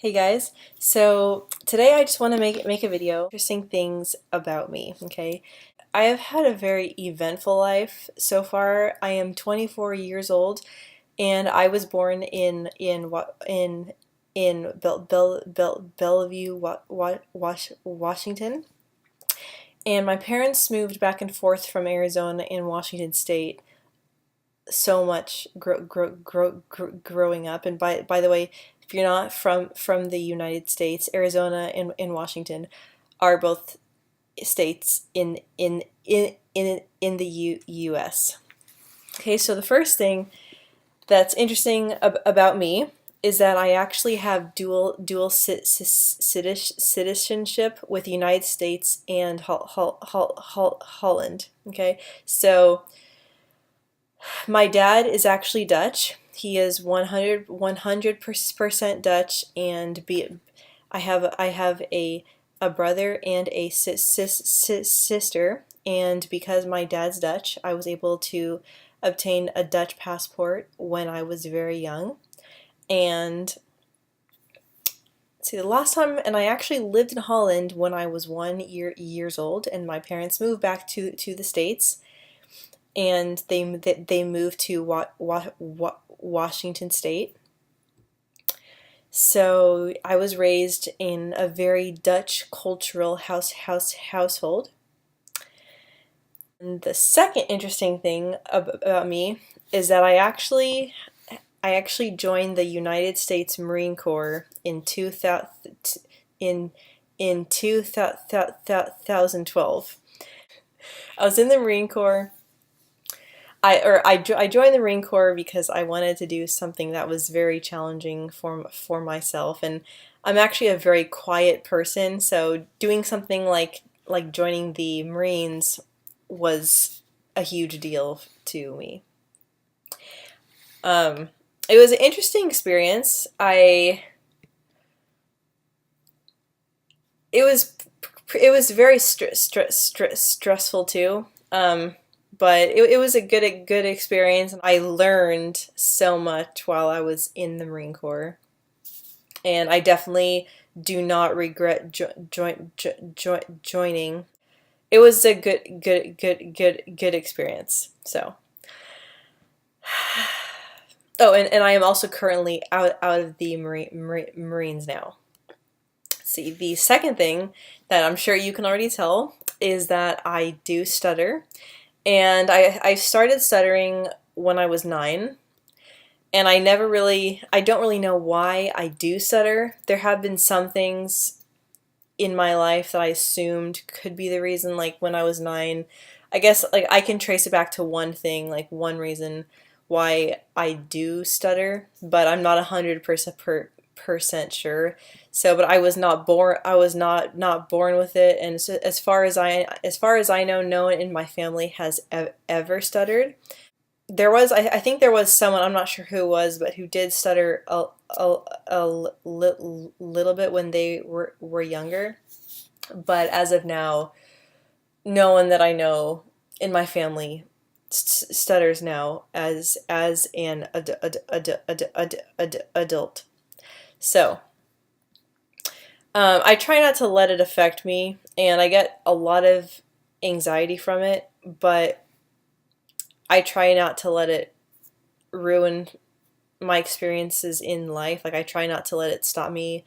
Hey guys, so today I just want to make a video interesting things about me, okay? I have had a very eventful life so far. I am 24 years old and I was born in Bellevue, Washington. And my parents moved back and forth from Arizona and Washington State so much growing up. And by the way, if you're not from the United States, Arizona and Washington are both states in the U.S. Okay, so the first thing that's interesting about me is that I actually have dual citizenship with the United States and Holland. Okay, so my dad is actually Dutch. He is 100% Dutch, and I have a brother and a sister, and because my dad's Dutch, I was able to obtain a Dutch passport when I was very young. And see, the last time, and I actually lived in Holland when I was 1 years old, and my parents moved back to the States, and they moved to Washington State. So I was raised in a very Dutch cultural household. And the second interesting thing about me is that I actually joined the United States Marine Corps in 2012. I was in the Marine Corps. I joined the Marine Corps because I wanted to do something that was very challenging for myself, and I'm actually a very quiet person, so doing something like joining the Marines was a huge deal to me. Um, it was an interesting experience. It was very stressful too. But it was a good experience. I learned so much while I was in the Marine Corps, and I definitely do not regret joining. It was a good experience. So, oh, and I am also currently out of the Marines now. See, the second thing that I'm sure you can already tell is that I do stutter. And I started stuttering when I was 9, and I don't really know why I do stutter. There have been some things in my life that I assumed could be the reason, like when I was 9. I guess like I can trace it back to one thing, like one reason why I do stutter, but I'm not 100% sure. So, but I was not born. I was not born with it, and so, as far as I know, no one in my family has ever stuttered. I think there was someone, I'm not sure who it was, but who did stutter little bit when they were younger. But as of now, no one that I know in my family stutters now as an adult. So. I try not to let it affect me, and I get a lot of anxiety from it, but I try not to let it ruin my experiences in life. Like, I try not to let it stop me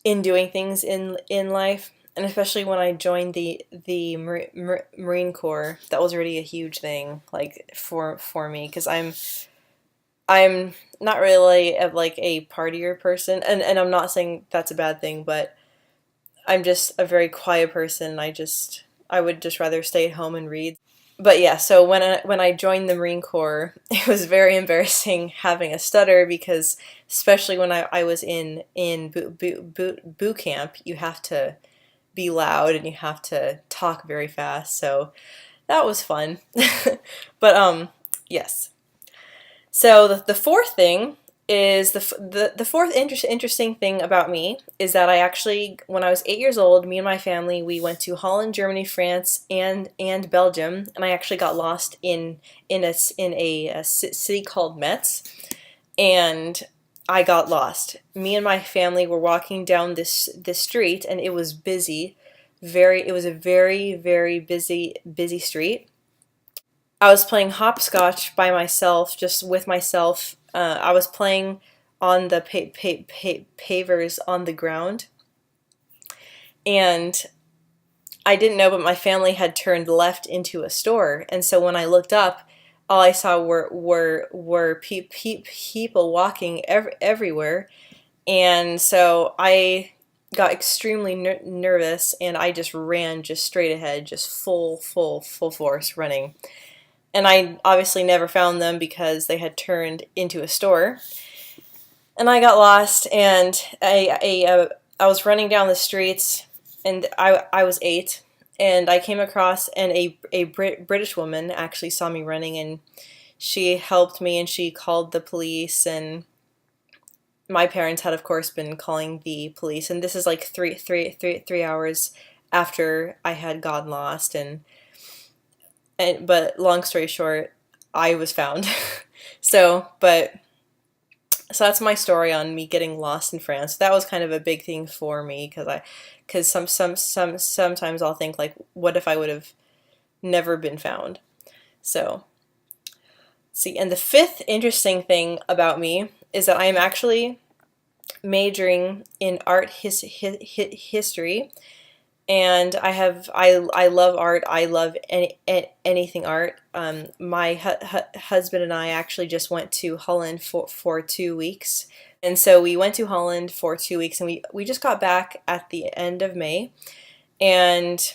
in doing things in life. And especially when I joined the Marine Corps, that was already a huge thing, like for me, because I'm not really like a partier person, and I'm not saying that's a bad thing, but I'm just a very quiet person. I would just rather stay at home and read. But yeah, so when I joined the Marine Corps, it was very embarrassing having a stutter because especially when I was in boot camp, you have to be loud and you have to talk very fast. So that was fun. But yes. So the fourth thing is the fourth interesting thing about me is that I actually, when I was 8 years old, me and my family, we went to Holland, Germany, France, and Belgium, and I actually got lost in a city called Metz, and I got lost. Me and my family were walking down this street, and it was busy. It was a very busy street. I was playing hopscotch by myself, just with myself. I was playing on the pavers on the ground, and I didn't know, but my family had turned left into a store, and so when I looked up, all I saw were people walking everywhere, and so I got extremely nervous, and I just ran just straight ahead, just full force running. And I obviously never found them because they had turned into a store. And I got lost, and I was running down the streets, and I was 8, and I came across, and a British woman actually saw me running, and she helped me, and she called the police, and my parents had, of course, been calling the police, and this is like three hours after I had gotten lost, but long story short, I was found. So, but so that's my story on me getting lost in France. That was kind of a big thing for me because sometimes I'll think like, what if I would have never been found? So, see, and the fifth interesting thing about me is that I am actually majoring in art history, and I love art. I love anything art. My husband and I actually just went to Holland for 2 weeks, and so we went to Holland for 2 weeks, and we just got back at the end of May, and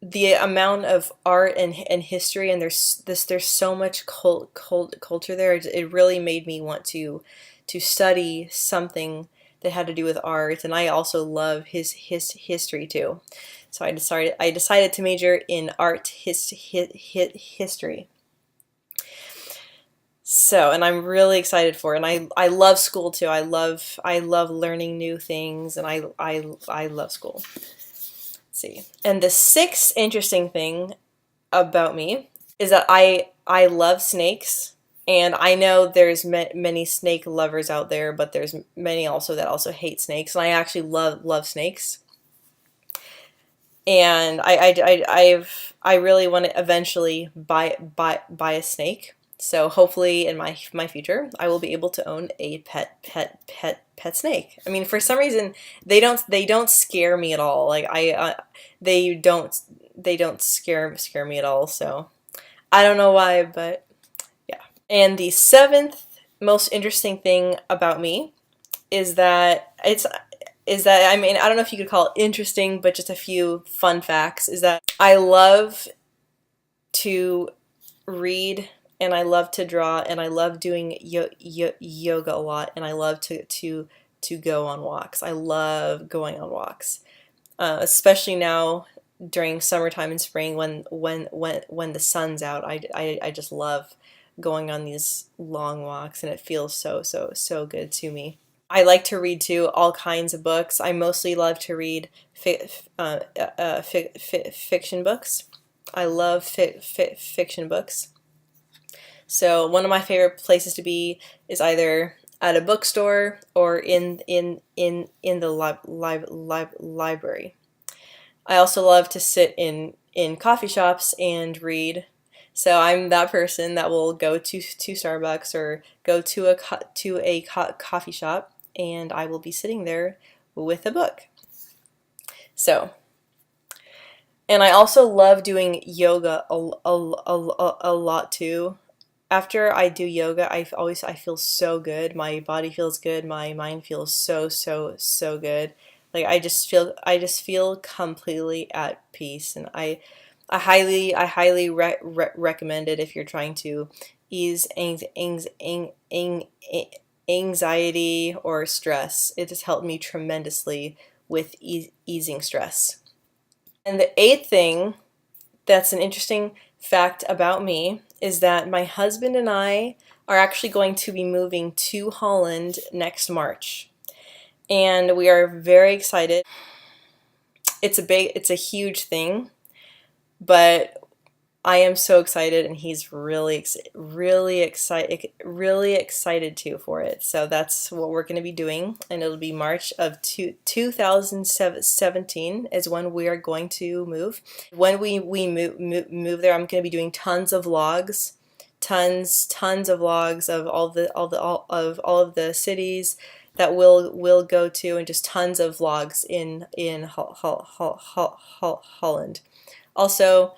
the amount of art and history, and there's so much culture there. It really made me want to study something that had to do with art, and I also love his history too. So I decided to major in art history. So, and I'm really excited for it. And I love school too. I love learning new things, and I love school. Let's see. And the sixth interesting thing about me is that I love snakes. And I know there's many snake lovers out there, but there's many also that also hate snakes. And I actually love snakes. And I really want to eventually buy a snake. So hopefully in my future, I will be able to own a pet snake. I mean, for some reason they don't scare me at all. Like they don't scare me at all. So I don't know why, but yeah. And the seventh most interesting thing about me is that I mean, I don't know if you could call it interesting, but just a few fun facts is that I love to read, and I love to draw, and I love doing yoga a lot, and I love to go on walks. I love going on walks, especially now during summertime and spring when the sun's out. I just love going on these long walks, and it feels so good to me. I like to read too, all kinds of books. I mostly love to read fiction books. I love fiction books. So one of my favorite places to be is either at a bookstore or in the library. I also love to sit in coffee shops and read. So I'm that person that will go to Starbucks or go to a coffee shop, and I will be sitting there with a book. So, and I also love doing yoga a lot too. After I do yoga, I feel so good. My body feels good. My mind feels so good. Like I just feel completely at peace, and I highly recommend it if you're trying to ease anxiety or stress. It has helped me tremendously with easing stress. And the eighth thing that's an interesting fact about me is that my husband and I are actually going to be moving to Holland next March. And we are very excited. It's a huge thing, but I am so excited, and he's really excited too for it. So that's what we're going to be doing, and it'll be March of 2017 is when we are going to move. When we move there, I'm going to be doing tons of vlogs, tons of vlogs of all of the cities that we'll go to, and just tons of vlogs in Holland. Also,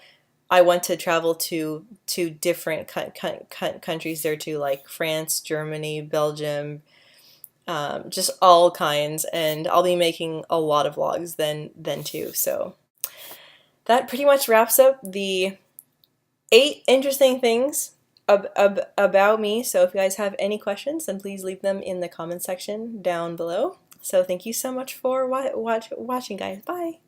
I want to travel to different countries there too, like France, Germany, Belgium, just all kinds, and I'll be making a lot of vlogs then too. So that pretty much wraps up the 8 interesting things about me. So if you guys have any questions, then please leave them in the comment section down below. So thank you so much for watching, guys. Bye!